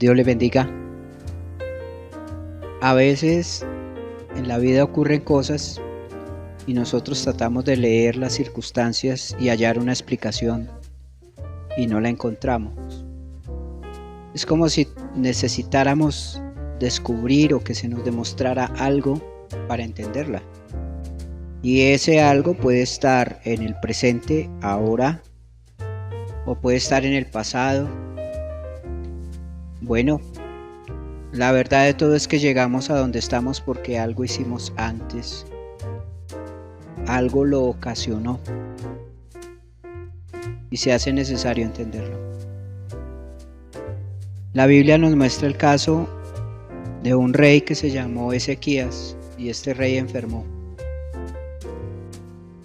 Dios le bendiga. A veces en la vida ocurren cosas y nosotros tratamos de leer las circunstancias y hallar una explicación y no la encontramos. Es como si necesitáramos descubrir o que se nos demostrara algo para entenderla. Y ese algo puede estar en el presente, ahora, o puede estar en el pasado. Bueno, la verdad de todo es que llegamos a donde estamos porque algo hicimos antes. Algo lo ocasionó. Y se hace necesario entenderlo. La Biblia nos muestra el caso de un rey que se llamó Ezequías, y este rey enfermó.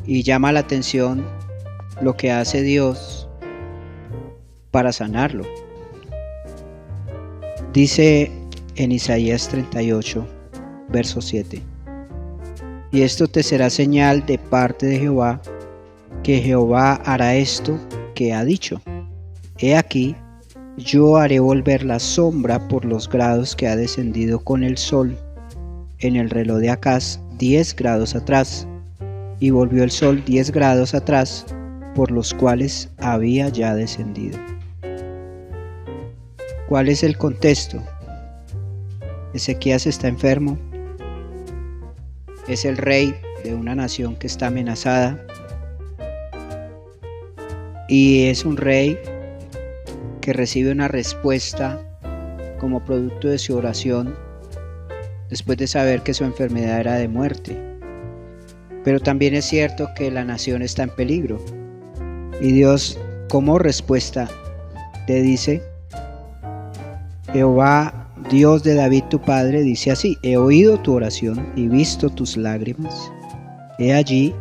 Y llama la atención lo que hace Dios para sanarlo. Dice en Isaías 38, verso 7: y esto te será señal de parte de Jehová, que Jehová hará esto que ha dicho. He aquí, yo haré volver la sombra por los grados que ha descendido con el sol en el reloj de Acaz 10 grados atrás, y volvió el sol 10 grados atrás, por los cuales había ya descendido. ¿Cuál es el contexto? Ezequías está enfermo, es el rey de una nación que está amenazada, y es un rey que recibe una respuesta como producto de su oración después de saber que su enfermedad era de muerte. Pero también es cierto que la nación está en peligro, y Dios, como respuesta, le dice: Jehová, Dios de David tu padre, dice así: he oído tu oración y visto tus lágrimas. He aquí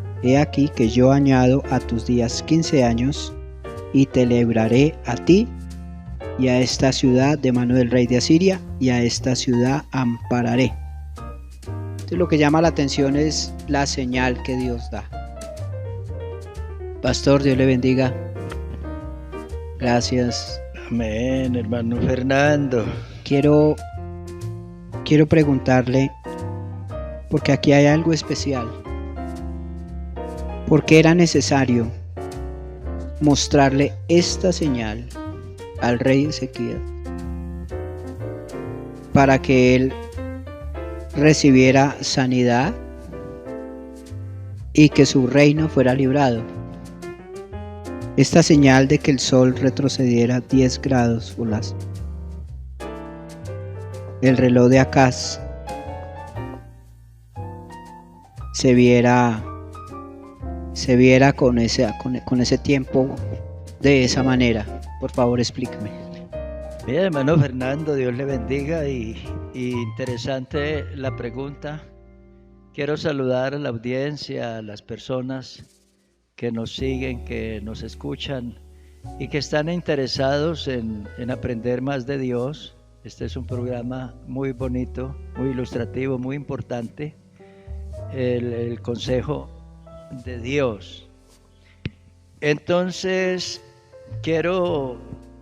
que yo añado a tus días 15 años, y te libraré a ti y a esta ciudad de mano del rey de Asiria, y a esta ciudad ampararé. Entonces, lo que llama la atención es la señal que Dios da. Pastor, Dios le bendiga. Gracias. Amén, hermano Fernando. Quiero preguntarle, porque aquí hay algo especial. ¿Por qué era necesario mostrarle esta señal al rey Ezequías para que él recibiera sanidad y que su reino fuera librado? Esta señal de que el sol retrocediera 10 grados por el reloj de Acaz se viera con ese tiempo de esa manera. Por favor, explíqueme. Bien, hermano Fernando, Dios le bendiga, y interesante la pregunta. Quiero saludar a la audiencia, a las personas que nos siguen, que nos escuchan y que están interesados en aprender más de Dios. Este es un programa muy bonito, muy ilustrativo, muy importante, el consejo de Dios. Entonces, quiero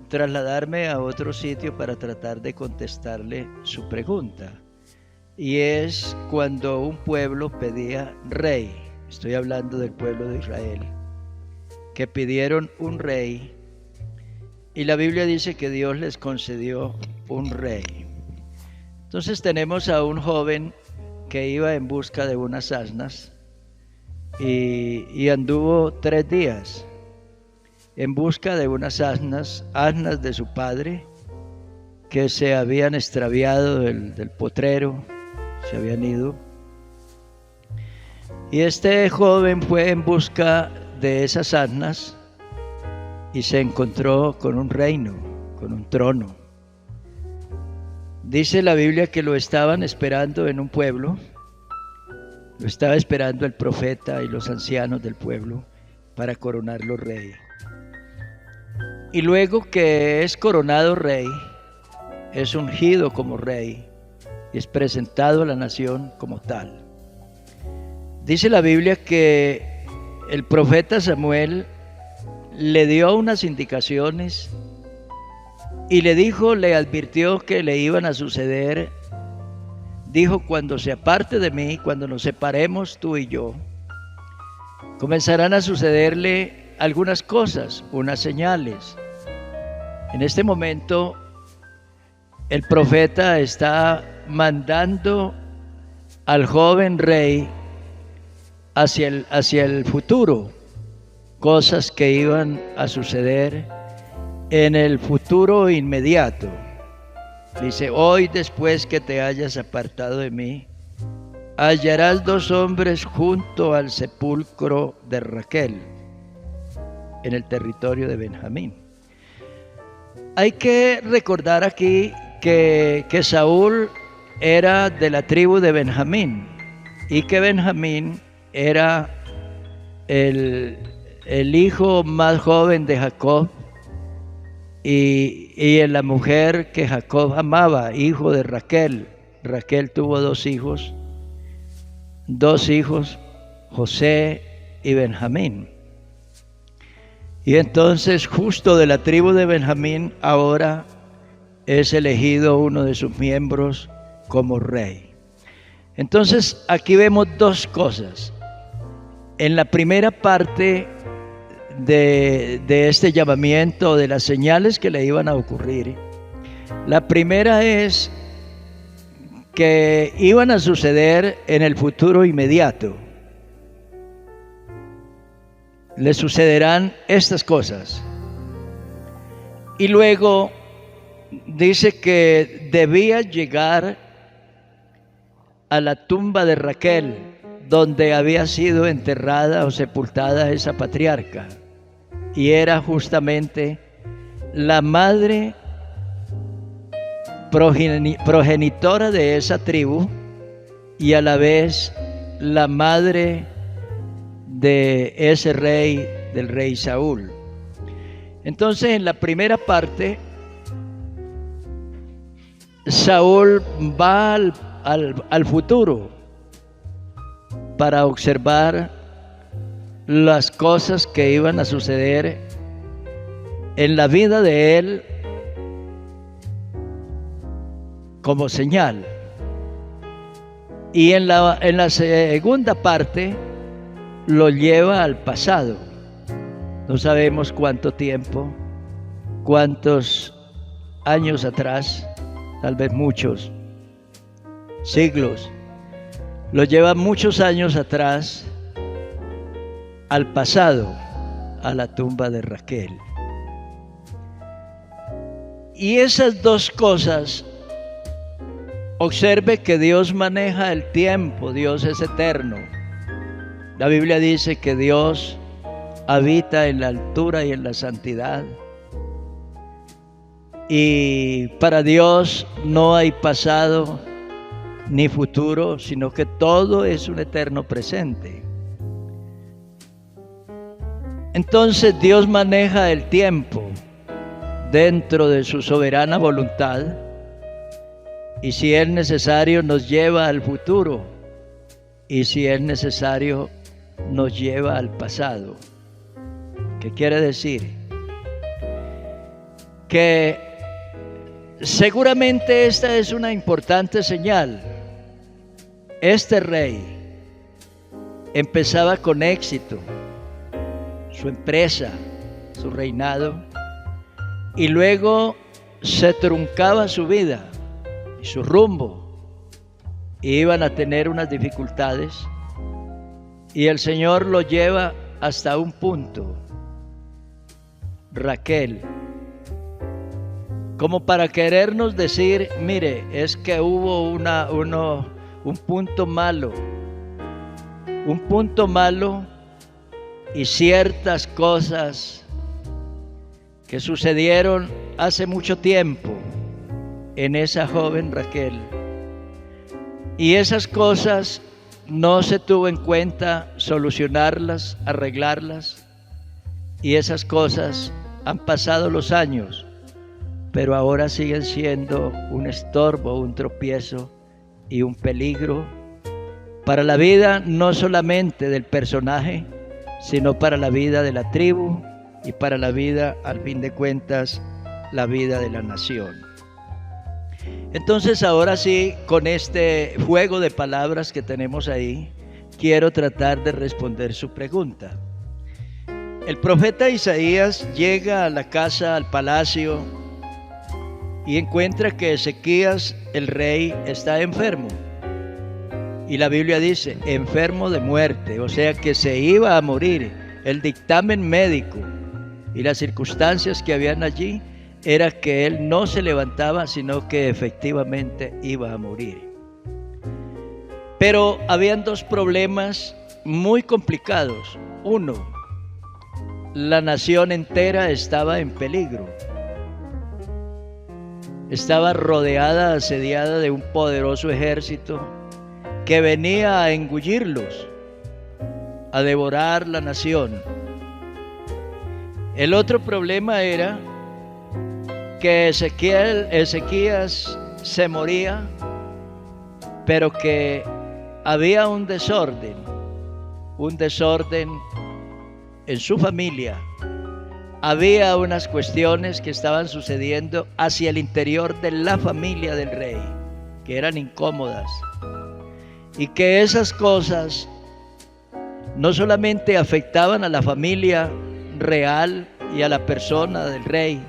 trasladarme a otro sitio para tratar de contestarle su pregunta, y es cuando un pueblo pedía rey. Estoy hablando del pueblo de Israel, que pidieron un rey, y la Biblia dice que Dios les concedió un rey. Entonces tenemos a un joven que iba en busca de unas asnas, y anduvo 3 días en busca de unas asnas de su padre, que se habían extraviado del potrero, se habían ido. Y este joven fue en busca de esas asnas y se encontró con un reino, con un trono. Dice la Biblia que lo estaban esperando en un pueblo, lo estaba esperando el profeta y los ancianos del pueblo para coronarlo rey. Y luego que es coronado rey, es ungido como rey y es presentado a la nación como tal. Dice la Biblia que el profeta Samuel le dio unas indicaciones Y le dijo, le advirtió que le iban a suceder. Dijo, cuando se aparte de mí, cuando nos separemos tú y yo, comenzarán a sucederle algunas cosas, unas señales. En este momento, el profeta está mandando al joven rey hacia el futuro, cosas que iban a suceder en el futuro inmediato. Dice, hoy después que te hayas apartado de mí, hallarás 2 hombres junto al sepulcro de Raquel, en el territorio de Benjamín. Hay que recordar aquí que Saúl era de la tribu de Benjamín y que Benjamín era el hijo más joven de Jacob y la mujer que Jacob amaba, hijo de Raquel. Raquel tuvo 2 hijos, José y Benjamín. Y entonces justo de la tribu de Benjamín ahora es elegido uno de sus miembros como rey. Entonces aquí vemos 2 cosas. En la primera parte de este llamamiento, de las señales que le iban a ocurrir, la primera es que iban a suceder en el futuro inmediato. Le sucederán estas cosas. Y luego dice que debía llegar a la tumba de Raquel, donde había sido enterrada o sepultada esa patriarca, y era justamente la madre progenitora de esa tribu y a la vez la madre de ese rey, del rey Saúl. Entonces, en la primera parte, Saúl va al futuro para observar las cosas que iban a suceder en la vida de él como señal. Y en la segunda parte lo lleva al pasado. No sabemos cuánto tiempo, cuántos años atrás, tal vez muchos siglos. Lo lleva muchos años atrás al pasado, a la tumba de Raquel. Y esas 2 cosas, observe que Dios maneja el tiempo, Dios es eterno. La Biblia dice que Dios habita en la altura y en la santidad. Y para Dios no hay pasado ni futuro, sino que todo es un eterno presente. Entonces Dios maneja el tiempo dentro de su soberana voluntad, y si es necesario nos lleva al futuro, y si es necesario nos lleva al pasado. ¿Qué quiere decir? Que seguramente esta es una importante señal. Este rey empezaba con éxito su empresa, su reinado, y luego se truncaba su vida y su rumbo, y iban a tener unas dificultades, y el Señor lo lleva hasta un punto, Raquel, como para querernos decir, mire, es que hubo un punto malo y ciertas cosas que sucedieron hace mucho tiempo en esa joven Raquel, y esas cosas no se tuvo en cuenta solucionarlas, arreglarlas, y esas cosas han pasado los años, pero ahora siguen siendo un estorbo, un tropiezo y un peligro para la vida no solamente del personaje, sino para la vida de la tribu y para la vida, al fin de cuentas, la vida de la nación. Entonces ahora sí, con este juego de palabras que tenemos ahí, quiero tratar de responder su pregunta. El profeta Isaías llega a la casa, al palacio, y encuentra que Ezequías, el rey, está enfermo. Y la Biblia dice, enfermo de muerte, o sea que se iba a morir. El dictamen médico y las circunstancias que habían allí era que él no se levantaba, sino que efectivamente iba a morir. Pero habían dos problemas muy complicados. Uno, la nación entera estaba en peligro. Estaba rodeada, asediada de un poderoso ejército que venía a engullirlos, a devorar la nación. El otro problema era que Ezequías se moría, pero que había un desorden en su familia. Había unas cuestiones que estaban sucediendo hacia el interior de la familia del rey, que eran incómodas, y que esas cosas no solamente afectaban a la familia real y a la persona del rey,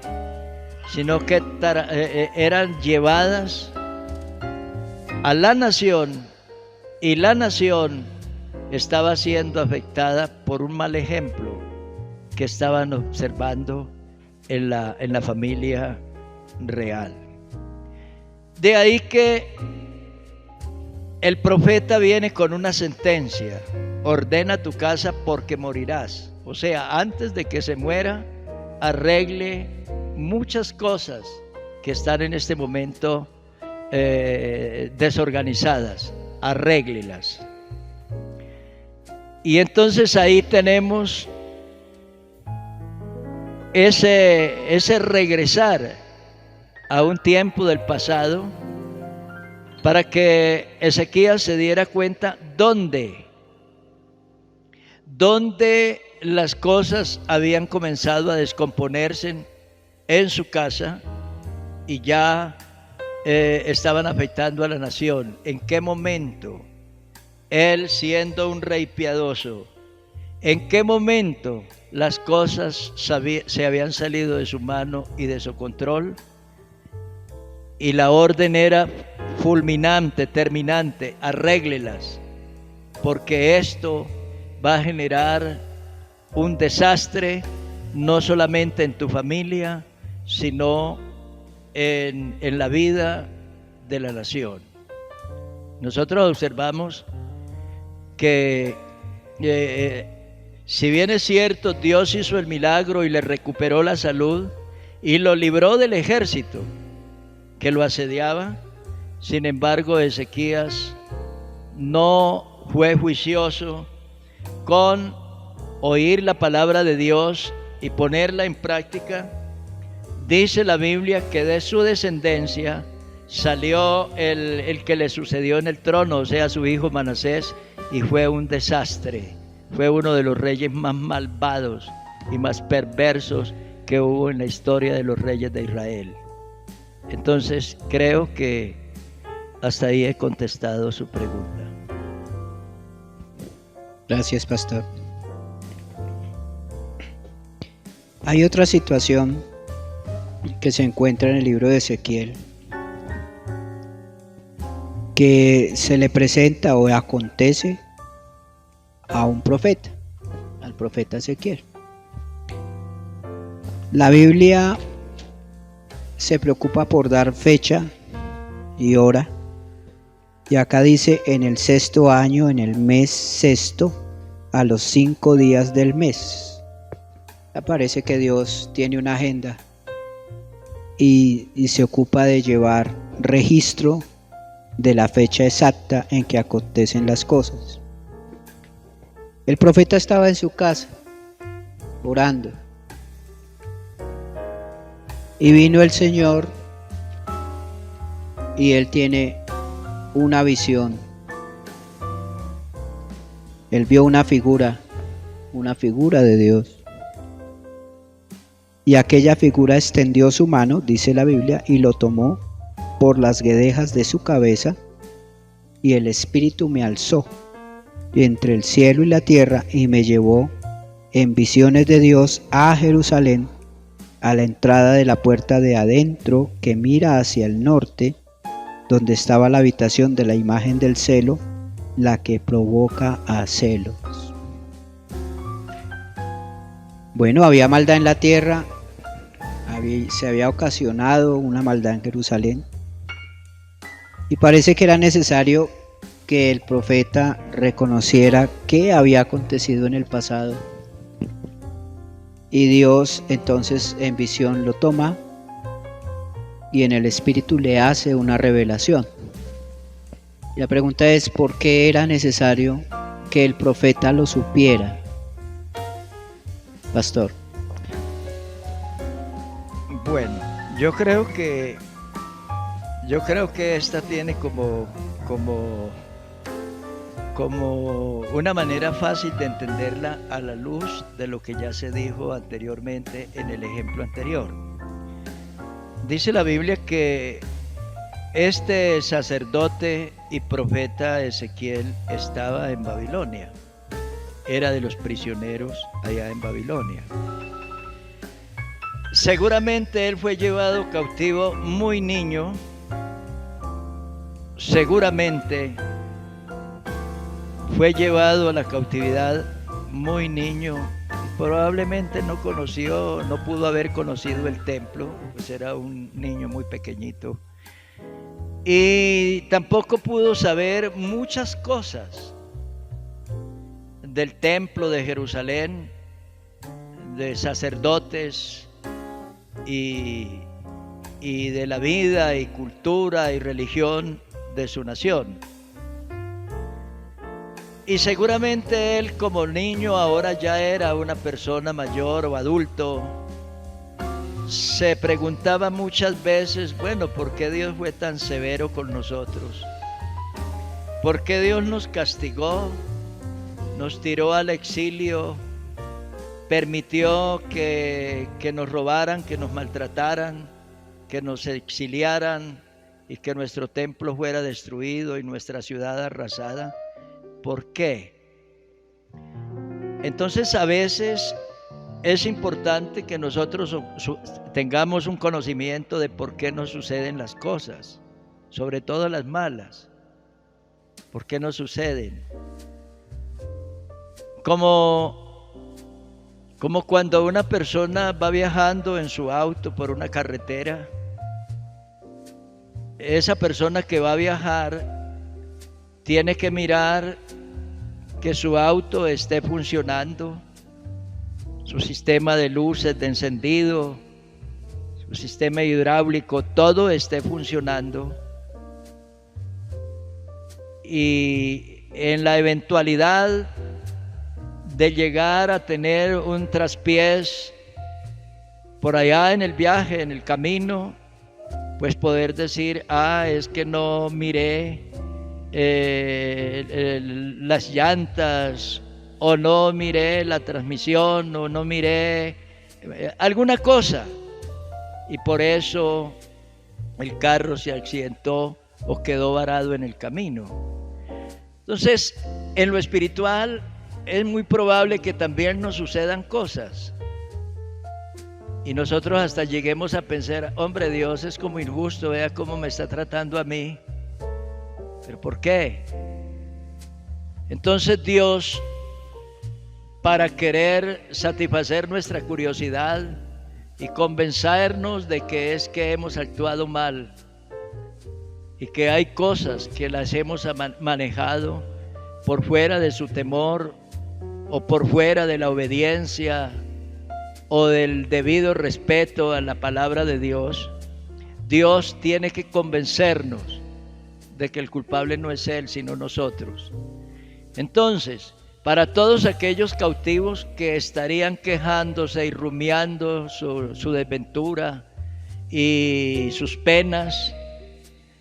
sino que eran llevadas a la nación, y la nación estaba siendo afectada por un mal ejemplo que estaban observando en la familia real. De ahí que el profeta viene con una sentencia: ordena tu casa porque morirás. O sea, antes de que se muera, arregle muchas cosas que están en este momento desorganizadas, arréglelas. Y entonces ahí tenemos ese regresar a un tiempo del pasado para que Ezequías se diera cuenta dónde las cosas habían comenzado a descomponerse en su casa y ya estaban afectando a la nación. ¿En qué momento él, siendo un rey piadoso, en qué momento las cosas se habían salido de su mano y de su control? Y la orden era fulminante, terminante: arréglelas, porque esto va a generar un desastre no solamente en tu familia, sino en la vida de la nación. Nosotros observamos que si bien es cierto, Dios hizo el milagro y le recuperó la salud y lo libró del ejército que lo asediaba, sin embargo Ezequías no fue juicioso con oír la palabra de Dios y ponerla en práctica. Dice la Biblia que de su descendencia salió el que le sucedió en el trono, o sea, su hijo Manasés, y fue un desastre. Fue uno de los reyes más malvados y más perversos que hubo en la historia de los reyes de Israel. Entonces creo que hasta ahí he contestado su pregunta. Gracias, pastor. Hay otra situación que se encuentra en el libro de Ezequiel, que se le presenta o acontece a un profeta, al profeta Ezequiel. La Biblia se preocupa por dar fecha y hora, y acá dice: en el 6º año, en el mes 6º, a los 5 días del mes. Parece que Dios tiene una agenda y se ocupa de llevar registro de la fecha exacta en que acontecen las cosas. El profeta estaba en su casa orando, y vino el Señor y él tiene una visión. Él vio una figura de Dios. Y aquella figura extendió su mano, dice la Biblia, y lo tomó por las guedejas de su cabeza, y el Espíritu me alzó entre el cielo y la tierra, y me llevó en visiones de Dios a Jerusalén, a la entrada de la puerta de adentro que mira hacia el norte, donde estaba la habitación de la imagen del celo, la que provoca a celos. Bueno, había maldad en la tierra, se había ocasionado una maldad en Jerusalén, y parece que era necesario que el profeta reconociera qué había acontecido en el pasado. Y Dios entonces en visión lo toma y en el Espíritu le hace una revelación. Y la pregunta es, ¿por qué era necesario que el profeta lo supiera? Pastor. Bueno, yo creo que esta tiene como una manera fácil de entenderla a la luz de lo que ya se dijo anteriormente en el ejemplo anterior. Dice la Biblia que este sacerdote y profeta Ezequiel estaba en Babilonia, era de los prisioneros allá en Babilonia. Seguramente él fue llevado cautivo muy niño, seguramente fue llevado a la cautividad muy niño, probablemente no pudo haber conocido el templo, pues era un niño muy pequeñito, y tampoco pudo saber muchas cosas del templo de Jerusalén, de sacerdotes y de la vida y cultura y religión de su nación. Y seguramente él como niño ahora ya era una persona mayor o adulto. Se preguntaba muchas veces, bueno, ¿por qué Dios fue tan severo con nosotros? ¿Por qué Dios nos castigó? Nos tiró al exilio, permitió que nos robaran, que nos maltrataran, que nos exiliaran y que nuestro templo fuera destruido y nuestra ciudad arrasada. ¿Por qué? Entonces a veces es importante que nosotros tengamos un conocimiento de por qué nos suceden las cosas, sobre todo las malas. ¿Por qué nos suceden? Como cuando una persona va viajando en su auto por una carretera, esa persona que va a viajar tiene que mirar que su auto esté funcionando, su sistema de luces de encendido, su sistema hidráulico, todo esté funcionando. Y en la eventualidad de llegar a tener un traspiés por allá en el viaje, en el camino, pues poder decir, es que no miré las llantas, o no miré la transmisión, o no miré alguna cosa, y por eso el carro se accidentó o quedó varado en el camino. Entonces, en lo espiritual es muy probable que también nos sucedan cosas y nosotros hasta lleguemos a pensar, hombre, Dios es como injusto, vea cómo me está tratando a mí. ¿Pero por qué? Entonces Dios, para querer satisfacer nuestra curiosidad y convencernos de que es que hemos actuado mal y que hay cosas que las hemos manejado por fuera de su temor o por fuera de la obediencia o del debido respeto a la palabra de Dios, Dios tiene que convencernos de que el culpable no es Él, sino nosotros. Entonces, para todos aquellos cautivos que estarían quejándose y rumiando su desventura y sus penas,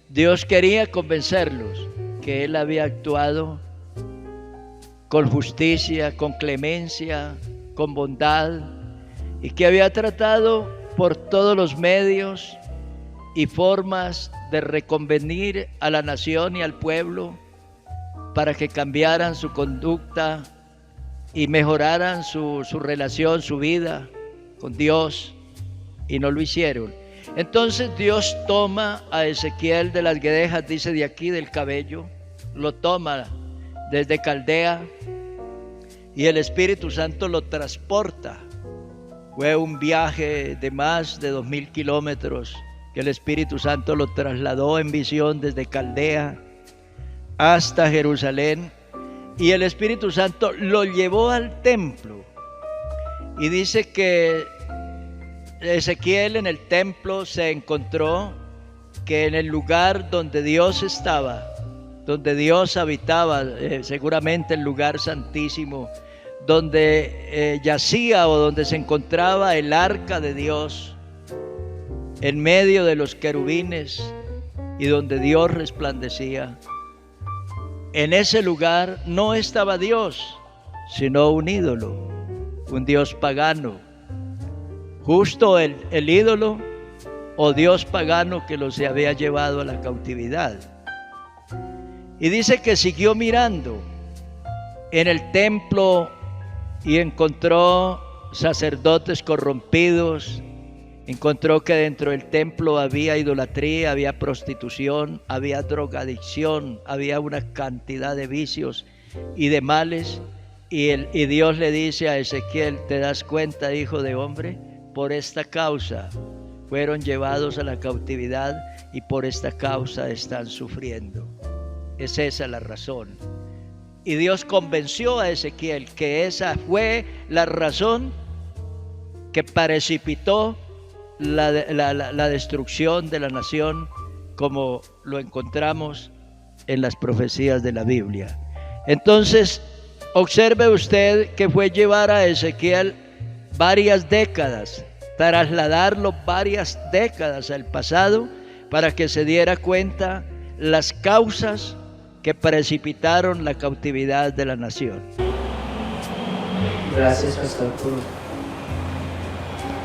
Dios quería convencerlos que Él había actuado con justicia, con clemencia, con bondad, y que había tratado por todos los medios y formas de reconvenir a la nación y al pueblo para que cambiaran su conducta y mejoraran su relación, su vida con Dios, y no lo hicieron. Entonces Dios toma a Ezequiel de las guedejas, dice de aquí del cabello, lo toma desde Caldea y el Espíritu Santo lo transporta. Fue un viaje de más de 2000 kilómetros que el Espíritu Santo lo trasladó en visión desde Caldea hasta Jerusalén, y el Espíritu Santo lo llevó al templo. Y dice que Ezequiel en el templo se encontró que en el lugar donde Dios estaba, donde Dios habitaba, seguramente el lugar santísimo, donde yacía o donde se encontraba el arca de Dios, en medio de los querubines y donde Dios resplandecía. En ese lugar no estaba Dios, sino un ídolo, un Dios pagano. Justo el ídolo o Dios pagano que los había llevado a la cautividad. Y dice que siguió mirando en el templo y encontró sacerdotes corrompidos, encontró que dentro del templo había idolatría, había prostitución, había drogadicción, había una cantidad de vicios y de males. Y Dios le dice a Ezequiel: ¿te das cuenta, hijo de hombre? Por esta causa fueron llevados a la cautividad y por esta causa están sufriendo. Es esa la razón. Y Dios convenció a Ezequiel que esa fue la razón que precipitó la destrucción de la nación, como lo encontramos en las profecías de la Biblia. Entonces, observe usted que fue llevar a Ezequiel varias décadas, trasladarlo varias décadas al pasado para que se diera cuenta las causas que precipitaron la cautividad de la nación. Gracias, pastor,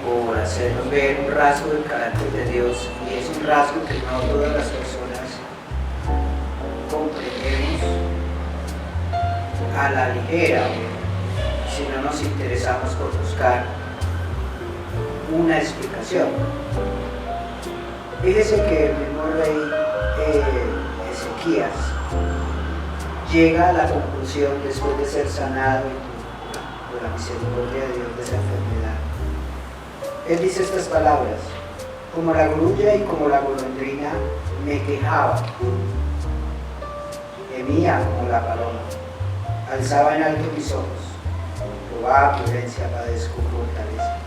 por hacernos ver un rasgo del carácter de Dios, y es un rasgo que no todas las personas comprendemos a la ligera, si no nos interesamos por buscar una explicación. Fíjese que el mismo rey Ezequías llega a la conclusión, después de ser sanado por la misericordia de Dios de esa enfermedad. Él dice estas palabras: como la grulla y como la golondrina me quejaba, gemía como la paloma, alzaba en alto mis ojos. Jehová, prudencia, padezco, fortaleza.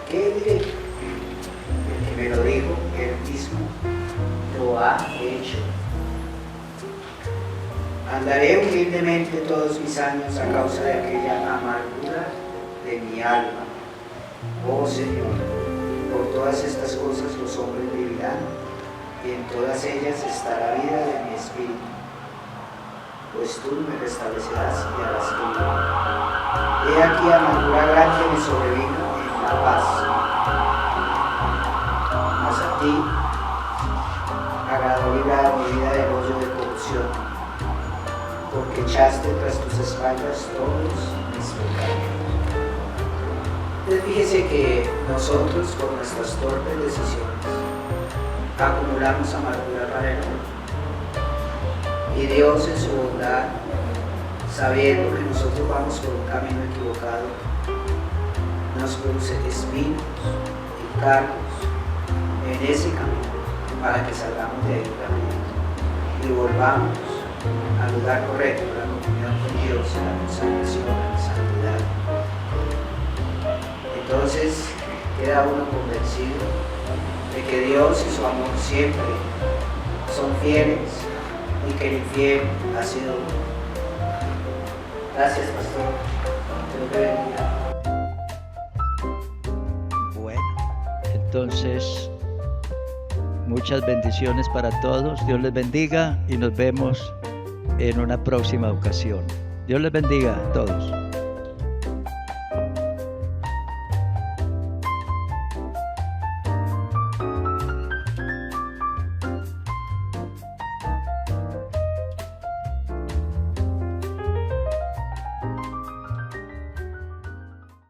¿Qué diré? El que me lo dijo, él mismo lo ha hecho. Andaré humildemente todos mis años a causa de aquella amargura de mi alma. Oh Señor, por todas estas cosas los hombres vivirán, y en todas ellas está la vida de mi espíritu. Pues tú me restablecerás y harás vida. He aquí amargura grande me sobrevino en la paz. Mas a ti agradó librar mi vida del hoyo de corrupción, porque echaste tras tus espaldas todos mis pecados. Entonces fíjese que nosotros, por nuestras torpes decisiones, acumulamos amargura para el hombre. Y Dios, en su bondad, sabiendo que nosotros vamos por un camino equivocado, nos produce espinos y cargos en ese camino para que salgamos de ahí y volvamos al lugar correcto, la comunión con Dios, la consagración, la santidad. Entonces queda uno convencido de que Dios y su amor siempre son fieles y que el infiel ha sido uno. Gracias, pastor. Dios te bendiga. Bueno, entonces, muchas bendiciones para todos. Dios les bendiga y nos vemos en una próxima ocasión. Dios les bendiga a todos.